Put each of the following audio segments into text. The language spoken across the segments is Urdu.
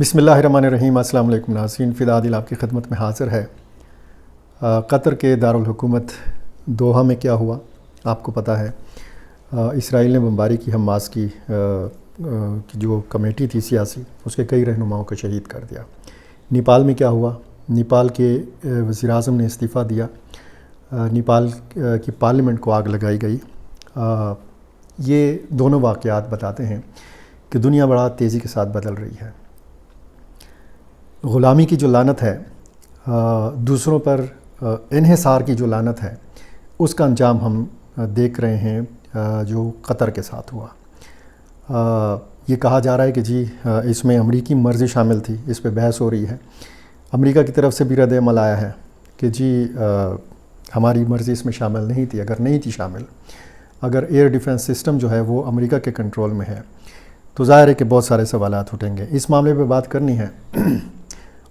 بسم اللہ الرحمن الرحیم۔ السلام علیکم ناظرین، فدا دل آپ کی خدمت میں حاضر ہے۔ قطر کے دارالحکومت دوحہ میں کیا ہوا آپ کو پتہ ہے۔ اسرائیل نے بمباری کی حماس کی جو کمیٹی تھی سیاسی، اس کے کئی رہنماؤں کو شہید کر دیا۔ نیپال میں کیا ہوا، نیپال کے وزیر اعظم نے استعفیٰ دیا، نیپال کی پارلیمنٹ کو آگ لگائی گئی۔ یہ دونوں واقعات بتاتے ہیں کہ دنیا بڑا تیزی کے ساتھ بدل رہی ہے۔ غلامی کی جو لعنت ہے، دوسروں پر انحصار کی جو لعنت ہے، اس کا انجام ہم دیکھ رہے ہیں جو قطر کے ساتھ ہوا۔ یہ کہا جا رہا ہے کہ جی اس میں امریکی مرضی شامل تھی، اس پہ بحث ہو رہی ہے۔ امریکہ کی طرف سے بھی رد عمل آیا ہے کہ جی ہماری مرضی اس میں شامل نہیں تھی۔ اگر نہیں تھی شامل، اگر ایئر ڈیفنس سسٹم جو ہے وہ امریکہ کے کنٹرول میں ہے، تو ظاہر ہے کہ بہت سارے سوالات اٹھیں گے۔ اس معاملے پہ بات کرنی ہے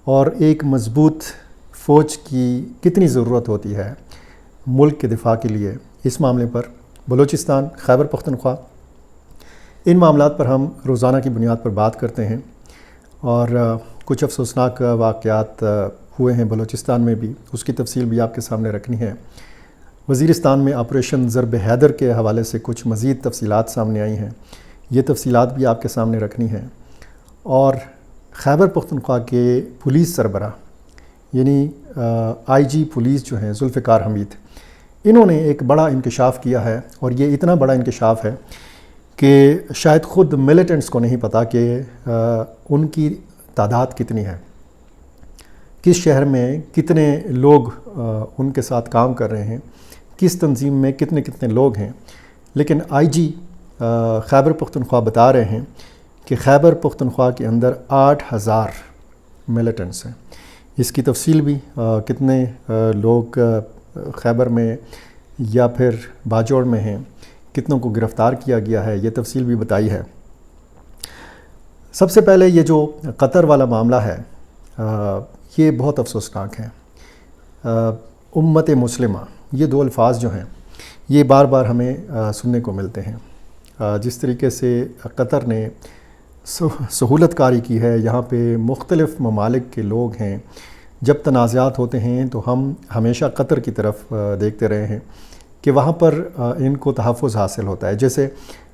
اور ایک مضبوط فوج کی کتنی ضرورت ہوتی ہے ملک کے دفاع کے لیے، اس معاملے پر بلوچستان، خیبر پختونخوا، ان معاملات پر ہم روزانہ کی بنیاد پر بات کرتے ہیں۔ اور کچھ افسوسناک واقعات ہوئے ہیں بلوچستان میں بھی، اس کی تفصیل بھی آپ کے سامنے رکھنی ہے۔ وزیرستان میں آپریشن ضرب حیدر کے حوالے سے کچھ مزید تفصیلات سامنے آئی ہیں، یہ تفصیلات بھی آپ کے سامنے رکھنی ہیں۔ اور خیبر پختونخوا کے پولیس سربراہ یعنی آئی جی پولیس جو ہیں ذوالفقار حمید، انہوں نے ایک بڑا انکشاف کیا ہے، اور یہ اتنا بڑا انکشاف ہے کہ شاید خود ملیٹنٹس کو نہیں پتہ کہ ان کی تعداد کتنی ہے، کس شہر میں کتنے لوگ ان کے ساتھ کام کر رہے ہیں، کس تنظیم میں کتنے لوگ ہیں۔ لیکن آئی جی خیبر پختونخوا بتا رہے ہیں کہ خیبر پختونخوا کے اندر 8000 ملیٹنٹس ہیں۔ اس کی تفصیل بھی کتنے لوگ خیبر میں یا پھر باجوڑ میں ہیں، کتنوں کو گرفتار کیا گیا ہے، یہ تفصیل بھی بتائی ہے۔ سب سے پہلے یہ جو قطر والا معاملہ ہے، یہ بہت افسوسناک ہے۔ امت مسلمہ، یہ دو الفاظ جو ہیں یہ بار بار ہمیں سننے کو ملتے ہیں۔ جس طریقے سے قطر نے سہولت کاری کی ہے، یہاں پہ مختلف ممالک کے لوگ ہیں، جب تنازعات ہوتے ہیں تو ہم ہمیشہ قطر کی طرف دیکھتے رہے ہیں کہ وہاں پر ان کو تحفظ حاصل ہوتا ہے۔ جیسے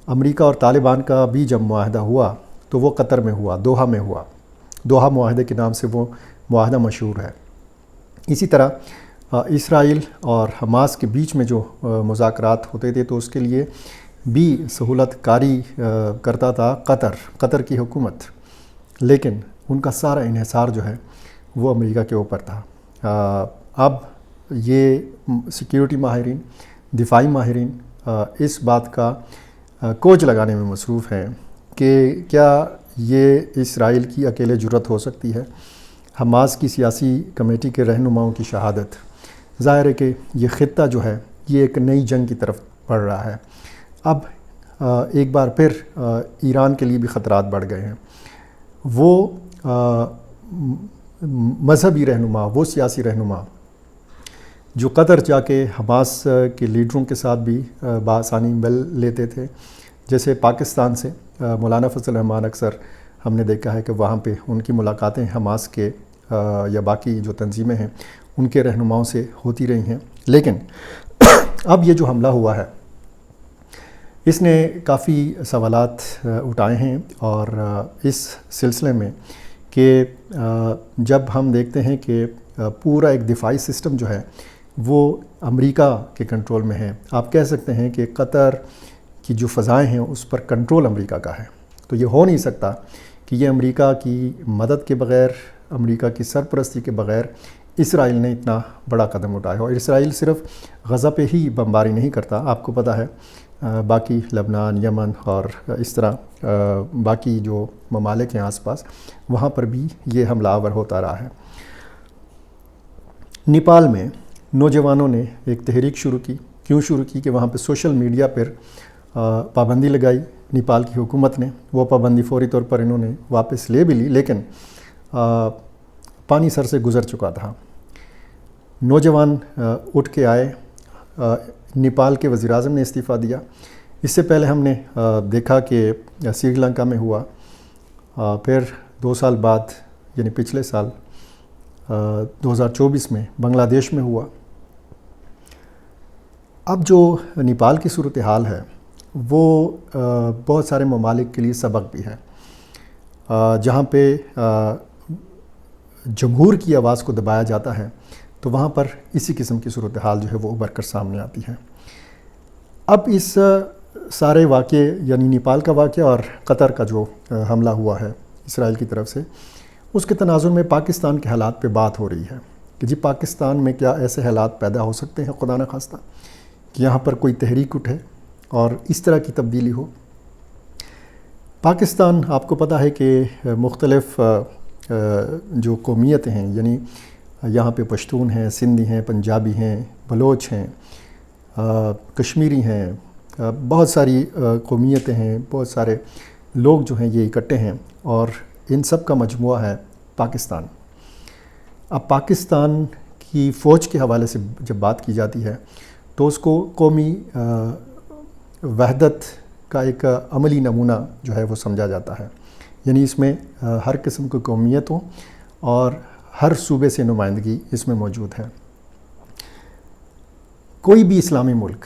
امریکہ اور طالبان کا بھی جب معاہدہ ہوا تو وہ قطر میں ہوا، دوحہ میں ہوا، دوحہ معاہدے کے نام سے وہ معاہدہ مشہور ہے۔ اسی طرح اسرائیل اور حماس کے بیچ میں جو مذاکرات ہوتے تھے تو اس کے لیے بھی سہولت کاری کرتا تھا قطر کی حکومت، لیکن ان کا سارا انحصار جو ہے وہ امریکہ کے اوپر تھا۔ اب یہ سیکیورٹی ماہرین، دفاعی ماہرین اس بات کا کوج لگانے میں مصروف ہیں کہ کیا یہ اسرائیل کی اکیلے جرأت ہو سکتی ہے۔ حماس کی سیاسی کمیٹی کے رہنماؤں کی شہادت، ظاہر ہے کہ یہ خطہ جو ہے یہ ایک نئی جنگ کی طرف بڑھ رہا ہے۔ اب ایک بار پھر ایران کے لیے بھی خطرات بڑھ گئے ہیں۔ وہ مذہبی رہنما، وہ سیاسی رہنما جو قطر جا کے حماس کے لیڈروں کے ساتھ بھی بآسانی مل لیتے تھے، جیسے پاکستان سے مولانا فضل الرحمان اکثر ہم نے دیکھا ہے کہ وہاں پہ ان کی ملاقاتیں حماس کے یا باقی جو تنظیمیں ہیں ان کے رہنماؤں سے ہوتی رہی ہیں۔ لیکن اب یہ جو حملہ ہوا ہے اس نے کافی سوالات اٹھائے ہیں، اور اس سلسلے میں کہ جب ہم دیکھتے ہیں کہ پورا ایک دفاعی سسٹم جو ہے وہ امریکہ کے کنٹرول میں ہے، آپ کہہ سکتے ہیں کہ قطر کی جو فضائیں ہیں اس پر کنٹرول امریکہ کا ہے، تو یہ ہو نہیں سکتا کہ یہ امریکہ کی مدد کے بغیر، امریکہ کی سرپرستی کے بغیر اسرائیل نے اتنا بڑا قدم اٹھایا۔ اور اسرائیل صرف غزہ پہ ہی بمباری نہیں کرتا، آپ کو پتہ ہے باقی لبنان، یمن اور اس طرح باقی جو ممالک ہیں آس پاس، وہاں پر بھی یہ حملہ آور ہوتا رہا ہے۔ نیپال میں نوجوانوں نے ایک تحریک شروع کی، کیوں شروع کی کہ وہاں پہ سوشل میڈیا پر پابندی لگائی نیپال کی حکومت نے۔ وہ پابندی فوری طور پر انہوں نے واپس لے بھی لی، لیکن پانی سر سے گزر چکا تھا۔ نوجوان اٹھ کے آئے، نیپال کے وزیر اعظم نے استعفیٰ دیا۔ اس سے پہلے ہم نے دیکھا کہ سری لنکا میں ہوا، پھر 2 سال بعد یعنی پچھلے سال 2024 میں بنگلہ دیش میں ہوا. اب جو نیپال کی صورتحال ہے وہ بہت سارے ممالک کے لیے سبق بھی ہے. جہاں پہ جمہور کی آواز کو دبایا جاتا ہے تو وہاں پر اسی قسم کی صورتحال جو ہے وہ ابھر کر سامنے آتی ہے. اب اس سارے واقعے یعنی نیپال کا واقعہ اور قطر کا جو حملہ ہوا ہے اسرائیل کی طرف سے، اس کے تناظر میں پاکستان کے حالات پہ بات ہو رہی ہے کہ جی پاکستان میں کیا ایسے حالات پیدا ہو سکتے ہیں خدا نخواستہ کہ یہاں پر کوئی تحریک اٹھے اور اس طرح کی تبدیلی ہو. پاکستان آپ کو پتہ ہے کہ مختلف جو قومیتیں ہیں، یعنی یہاں پہ پشتون ہیں، سندھی ہیں، پنجابی ہیں، بلوچ ہیں، کشمیری ہیں، بہت ساری قومیتیں ہیں، بہت سارے لوگ جو ہیں یہ اکٹھے ہیں اور ان سب کا مجموعہ ہے پاکستان. اب پاکستان کی فوج کے حوالے سے جب بات کی جاتی ہے تو اس کو قومی وحدت کا ایک عملی نمونہ جو ہے وہ سمجھا جاتا ہے. یعنی اس میں ہر قسم کی قومیتوں اور ہر صوبے سے نمائندگی اس میں موجود ہے. کوئی بھی اسلامی ملک،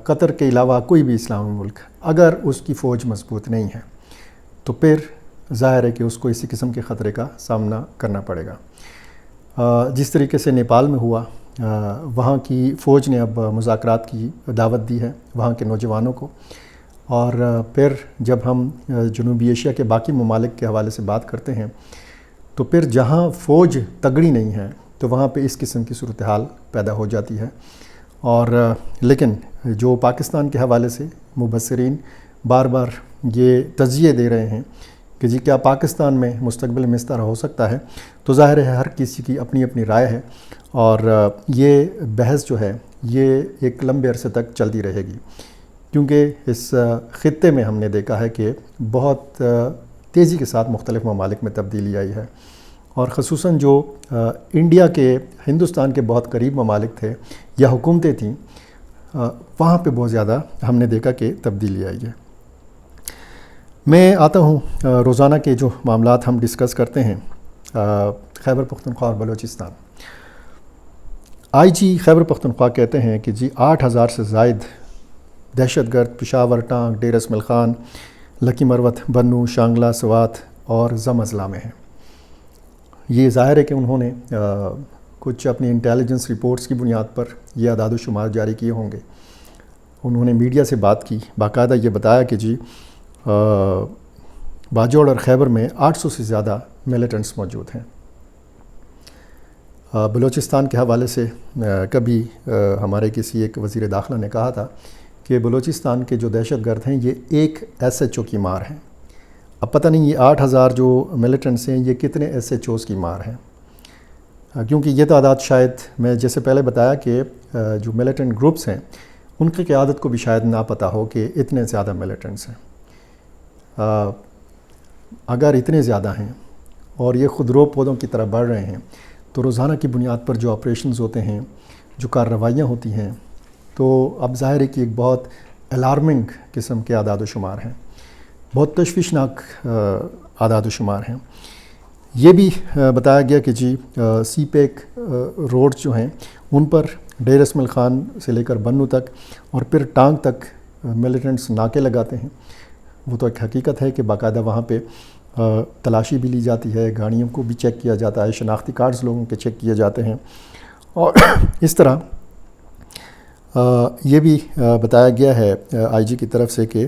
قطر کے علاوہ کوئی بھی اسلامی ملک، اگر اس کی فوج مضبوط نہیں ہے تو پھر ظاہر ہے کہ اس کو اسی قسم کے خطرے کا سامنا کرنا پڑے گا. جس طریقے سے نیپال میں ہوا، وہاں کی فوج نے اب مذاکرات کی دعوت دی ہے وہاں کے نوجوانوں کو، اور پھر جب ہم جنوبی ایشیا کے باقی ممالک کے حوالے سے بات کرتے ہیں تو پھر جہاں فوج تگڑی نہیں ہے تو وہاں پہ اس قسم کی صورتحال پیدا ہو جاتی ہے. اور لیکن جو پاکستان کے حوالے سے مبصرین بار بار یہ تجزیے دے رہے ہیں کہ جی کیا پاکستان میں مستقبل میں اس طرح ہو سکتا ہے، تو ظاہر ہے ہر کسی کی اپنی اپنی رائے ہے اور یہ بحث جو ہے یہ ایک لمبے عرصے تک چلتی رہے گی، کیونکہ اس خطے میں ہم نے دیکھا ہے کہ بہت تیزی کے ساتھ مختلف ممالک میں تبدیلی آئی ہے، اور خصوصاً جو انڈیا کے ہندوستان کے بہت قریب ممالک تھے یا حکومتیں تھیں وہاں پہ بہت زیادہ ہم نے دیکھا کہ تبدیلی آئی ہے. میں آتا ہوں روزانہ کے جو معاملات ہم ڈسکس کرتے ہیں. خیبر پختونخوا اور بلوچستان. IG خیبر پختونخوا کہتے ہیں کہ جی 8,000 سے زائد دہشت گرد پشاور، ٹانک، ڈیرہ اسماعیل خان، لکی مروت، بنو، شانگلہ، سوات اور زم اضلاع میں ہیں. یہ ظاہر ہے کہ انہوں نے کچھ اپنی انٹیلیجنس رپورٹس کی بنیاد پر یہ اعداد و شمار جاری کیے ہوں گے. انہوں نے میڈیا سے بات کی، باقاعدہ یہ بتایا کہ جی باجوڑ اور خیبر میں 800 سے زیادہ ملیٹنٹس موجود ہیں. بلوچستان کے حوالے سے کبھی ہمارے کسی ایک وزیر داخلہ نے کہا تھا کہ بلوچستان کے جو دہشت گرد ہیں یہ ایک SHO کی مار ہیں. اب پتہ نہیں یہ 8,000 جو ملیٹنٹس ہیں یہ کتنے SHOs کی مار ہیں، کیونکہ یہ تعداد شاید میں جیسے پہلے بتایا کہ جو ملیٹنٹ گروپس ہیں ان کی قیادت کو بھی شاید نہ پتہ ہو کہ اتنے زیادہ ملیٹنٹس ہیں. اگر اتنے زیادہ ہیں اور یہ خودرو پودوں کی طرح بڑھ رہے ہیں تو روزانہ کی بنیاد پر جو آپریشنز ہوتے ہیں، جو کارروائیاں ہوتی ہیں، تو اب ظاہر ہے کہ ایک بہت الارمنگ قسم کے اعداد و شمار ہیں، بہت تشویشناک اعداد و شمار ہیں. یہ بھی بتایا گیا کہ جی سی پیک روڈز جو ہیں ان پر ڈیرہ اسماعیل خان سے لے کر بنو تک اور پھر ٹانگ تک ملیٹنٹس ناکے لگاتے ہیں. وہ تو ایک حقیقت ہے کہ باقاعدہ وہاں پہ تلاشی بھی لی جاتی ہے، گاڑیوں کو بھی چیک کیا جاتا ہے، شناختی کارڈز لوگوں کے چیک کیے جاتے ہیں. اور اس طرح یہ بھی بتایا گیا ہے IG کی طرف سے کہ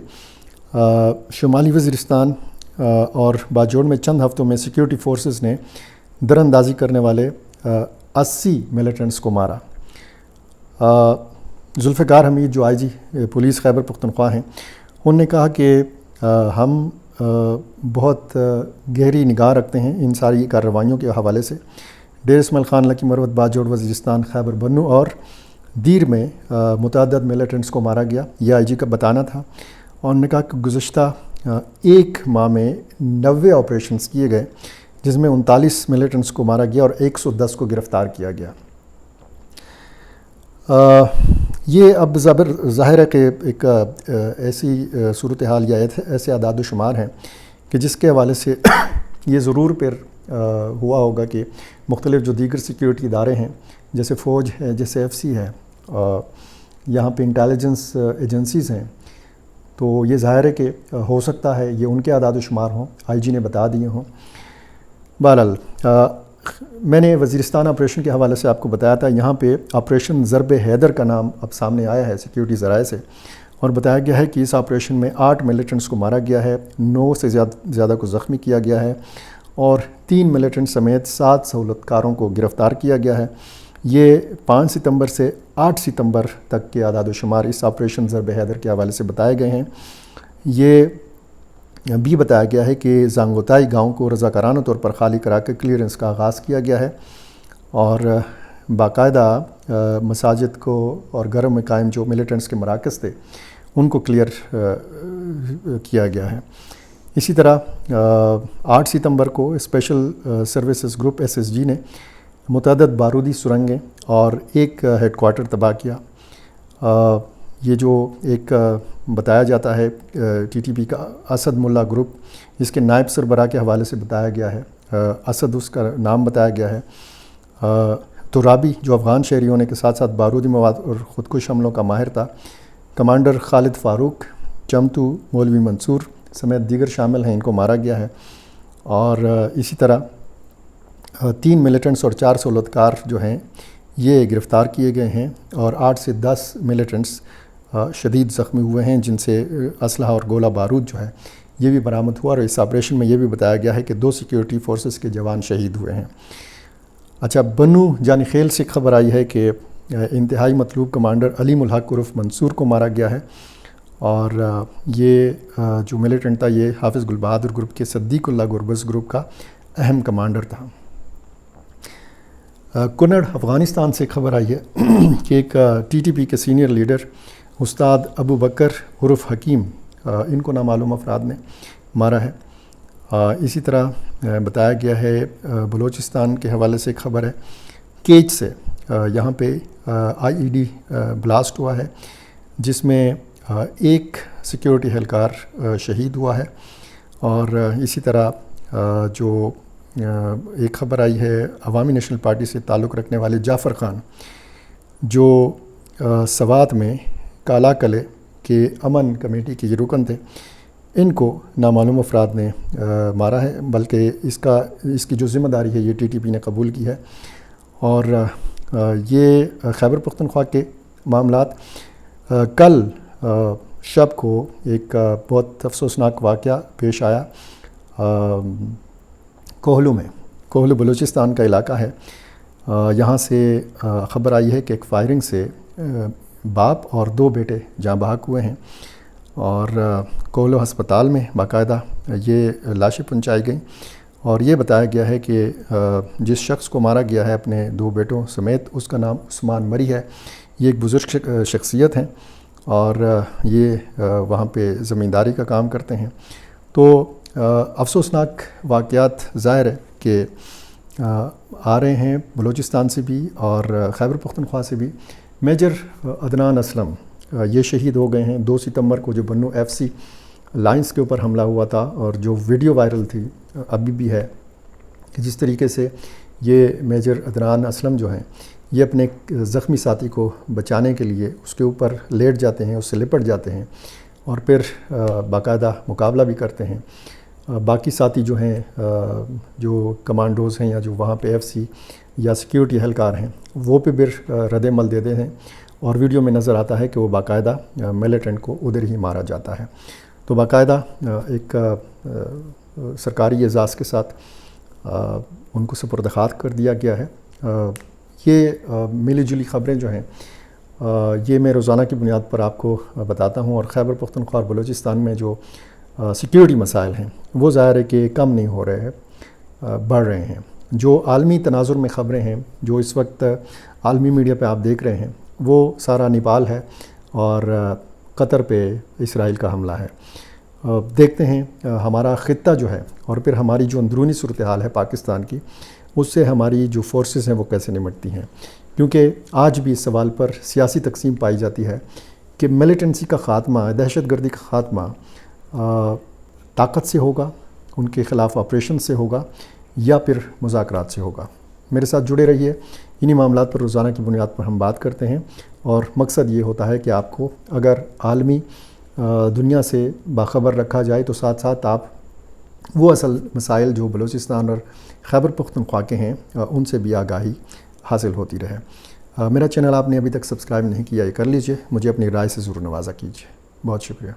شمالی وزیرستان اور باجوڑ میں چند ہفتوں میں سیکیورٹی فورسز نے در اندازی کرنے والے 80 ملیٹنٹس کو مارا. ذوالفقار حمید جو IG پولیس خیبر پختونخوا ہیں انہوں نے کہا کہ ہم بہت گہری نگاہ رکھتے ہیں ان ساری کارروائیوں کے حوالے سے. ڈیرہ اسماعیل خان، لکی مروت، باجوڑ، وزیرستان، خیبر، بنو اور دیر میں متعدد ملیٹنٹس کو مارا گیا. یہ IG کا بتانا تھا. اور انہوں نے کہا کہ گزشتہ ایک ماہ میں 90 آپریشنز کیے گئے جس میں 39 ملیٹنٹس کو مارا گیا اور 110 کو گرفتار کیا گیا. یہ اب ظاہر ہے کہ ایک ایسی صورتحال یا ایسے اعداد و شمار ہیں کہ جس کے حوالے سے یہ ضرور پھر ہوا ہوگا کہ مختلف جو دیگر سیکیورٹی ادارے ہیں جیسے فوج ہے، جیسے ایف سی ہے، یہاں پہ انٹیلیجنس ایجنسیز ہیں، تو یہ ظاہر ہے کہ ہو سکتا ہے یہ ان کے اعداد و شمار ہوں، آئی جی نے بتا دیے ہوں۔ بہرحال میں نے وزیرستان آپریشن کے حوالے سے آپ کو بتایا تھا، یہاں پہ آپریشن ضرب حیدر کا نام اب سامنے آیا ہے سیکیورٹی ذرائع سے، اور بتایا گیا ہے کہ اس آپریشن میں 8 ملیٹنٹس کو مارا گیا ہے، 9 سے زیادہ کو زخمی کیا گیا ہے، اور 3 ملیٹنٹ سمیت 7 سہولت کاروں کو گرفتار کیا گیا ہے۔ یہ 5 ستمبر سے 8 ستمبر تک کے اعداد و شمار اس آپریشن ضرب حیدر کے حوالے سے بتائے گئے ہیں۔ یہ بھی بتایا گیا ہے کہ زانگوتائی گاؤں کو رضاکارانہ طور پر خالی کرا کے کلیئرنس کا آغاز کیا گیا ہے، اور باقاعدہ مساجد کو اور گھروں میں قائم جو ملیٹنٹس کے مراکز تھے ان کو کلیئر کیا گیا ہے۔ اسی طرح 8 ستمبر کو اسپیشل سروسز گروپ SSG نے متعدد بارودی سرنگیں اور ایک ہیڈ کوارٹر تباہ کیا۔ یہ جو ایک بتایا جاتا ہے TTP کا اسد ملا گروپ، جس کے نائب سربراہ کے حوالے سے بتایا گیا ہے، اسد اس کا نام بتایا گیا ہے۔ ترابی جو افغان شہری ہونے کے ساتھ ساتھ بارودی مواد اور خودکش حملوں کا ماہر تھا، کمانڈر خالد فاروق، چمتو مولوی منصور سمیت دیگر شامل ہیں، ان کو مارا گیا ہے۔ اور اسی طرح 3 ملیٹنٹس اور 4 سہولت کار جو ہیں یہ گرفتار کیے گئے ہیں، اور 8 سے 10 ملیٹنٹس شدید زخمی ہوئے ہیں، جن سے اسلحہ اور گولہ بارود جو ہے یہ بھی برآمد ہوا، اور اس آپریشن میں یہ بھی بتایا گیا ہے کہ 2 سیکیورٹی فورسز کے جوان شہید ہوئے ہیں۔ اچھا، بنو جانی خیل سے خبر آئی ہے کہ انتہائی مطلوب کمانڈر علیم الحق عرف منصور کو مارا گیا ہے، اور یہ جو ملیٹنٹ تھا یہ حافظ گل بہادر گروپ کے صدیق اللہ گربز گروپ کا اہم کمانڈر تھا۔ کنڑ افغانستان سے خبر آئی ہے کہ ایک TTP کے سینئر لیڈر استاد ابو بکر عرف حکیم، ان کو نامعلوم افراد نے مارا ہے۔ اسی طرح بتایا گیا ہے بلوچستان کے حوالے سے ایک خبر ہے، کیچ سے یہاں پہ IED بلاسٹ ہوا ہے، جس میں ایک سیکیورٹی اہلکار شہید ہوا ہے۔ اور اسی طرح جو ایک خبر آئی ہے عوامی نیشنل پارٹی سے تعلق رکھنے والے جعفر خان، جو سوات میں کالا قلعے کے امن کمیٹی کے یہ رکن تھے، ان کو نامعلوم افراد نے مارا ہے، بلکہ اس کی جو ذمہ داری ہے یہ TTP نے قبول کی ہے۔ اور یہ خیبر پختونخوا کے معاملات، کل شب کو ایک بہت افسوسناک واقعہ پیش آیا کوہلو میں۔ کوہلو بلوچستان کا علاقہ ہے، یہاں سے خبر آئی ہے کہ ایک فائرنگ سے باپ اور 2 بیٹے جاں بحق ہوئے ہیں، اور کوہلو ہسپتال میں باقاعدہ یہ لاشیں پہنچائی گئیں، اور یہ بتایا گیا ہے کہ جس شخص کو مارا گیا ہے اپنے 2 بیٹوں سمیت، اس کا نام عثمان مری ہے۔ یہ ایک بزرگ شخصیت ہیں، اور یہ وہاں پہ زمینداری کا کام کرتے ہیں۔ تو افسوسناک واقعات ظاہر ہے کہ آ رہے ہیں بلوچستان سے بھی اور خیبر پختونخوا سے بھی۔ میجر عدنان اسلم یہ شہید ہو گئے ہیں 2 ستمبر کو، جو بنو FC لائنز کے اوپر حملہ ہوا تھا، اور جو ویڈیو وائرل تھی ابھی بھی ہے کہ جس طریقے سے یہ میجر عدنان اسلم جو ہیں یہ اپنے زخمی ساتھی کو بچانے کے لیے اس کے اوپر لیٹ جاتے ہیں، اس سے لپٹ جاتے ہیں، اور پھر باقاعدہ مقابلہ بھی کرتے ہیں۔ باقی ساتھی جو ہیں، جو کمانڈوز ہیں یا جو وہاں پہ FC یا سیکیورٹی اہلکار ہیں، وہ پہ بھی رد عمل دیتے ہیں، اور ویڈیو میں نظر آتا ہے کہ وہ باقاعدہ ملیٹنٹ کو ادھر ہی مارا جاتا ہے۔ تو باقاعدہ ایک سرکاری اعزاز کے ساتھ ان کو سپرد خاک کر دیا گیا ہے۔ یہ ملی جلی خبریں جو ہیں یہ میں روزانہ کی بنیاد پر آپ کو بتاتا ہوں، اور خیبر پختونخوا اور بلوچستان میں جو سیکیورٹی مسائل ہیں وہ ظاہر ہے کہ کم نہیں ہو رہے ہیں، بڑھ رہے ہیں۔ جو عالمی تناظر میں خبریں ہیں جو اس وقت عالمی میڈیا پہ آپ دیکھ رہے ہیں، وہ سارا نیپال ہے اور قطر پہ اسرائیل کا حملہ ہے۔ دیکھتے ہیں ہمارا خطہ جو ہے، اور پھر ہماری جو اندرونی صورتحال ہے پاکستان کی، اس سے ہماری جو فورسز ہیں وہ کیسے نمٹتی ہیں، کیونکہ آج بھی اس سوال پر سیاسی تقسیم پائی جاتی ہے کہ ملیٹنسی کا خاتمہ، دہشت گردی کا خاتمہ طاقت سے ہوگا، ان کے خلاف آپریشن سے ہوگا یا پھر مذاکرات سے ہوگا۔ میرے ساتھ جڑے رہیے، انہی معاملات پر روزانہ کی بنیاد پر ہم بات کرتے ہیں، اور مقصد یہ ہوتا ہے کہ آپ کو اگر عالمی دنیا سے باخبر رکھا جائے تو ساتھ ساتھ آپ وہ اصل مسائل جو بلوچستان اور خیبر پختونخوا کے ہیں ان سے بھی آگاہی حاصل ہوتی رہے۔ میرا چینل آپ نے ابھی تک سبسکرائب نہیں کیا، یہ کر لیجئے، مجھے اپنی رائے سے ضرور نوازا کیجئے۔ بہت شکریہ۔